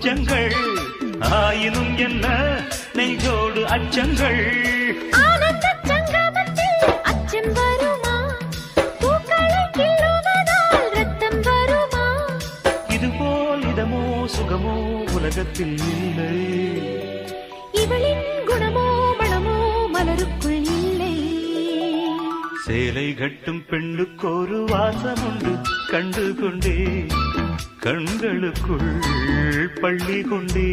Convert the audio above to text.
பச்சங்கள் ஆயினும் என்ன நெஞ்சோடு அச்சங்கள் அச்சம் வருமா பூக்களை கிள்ளுவதால் ரத்தம் வருமா இதுபோல் இதமோ சுகமோ உலகத்தில் இல்லை இவளின் குணமோ மனமோ மலருக்குள் இல்லை சேலை கட்டும் பெண்ணுக்கொரு வாசம் உண்டு கண்டு கொண்டே கண்களுக்குள் பள்ளி கொண்டே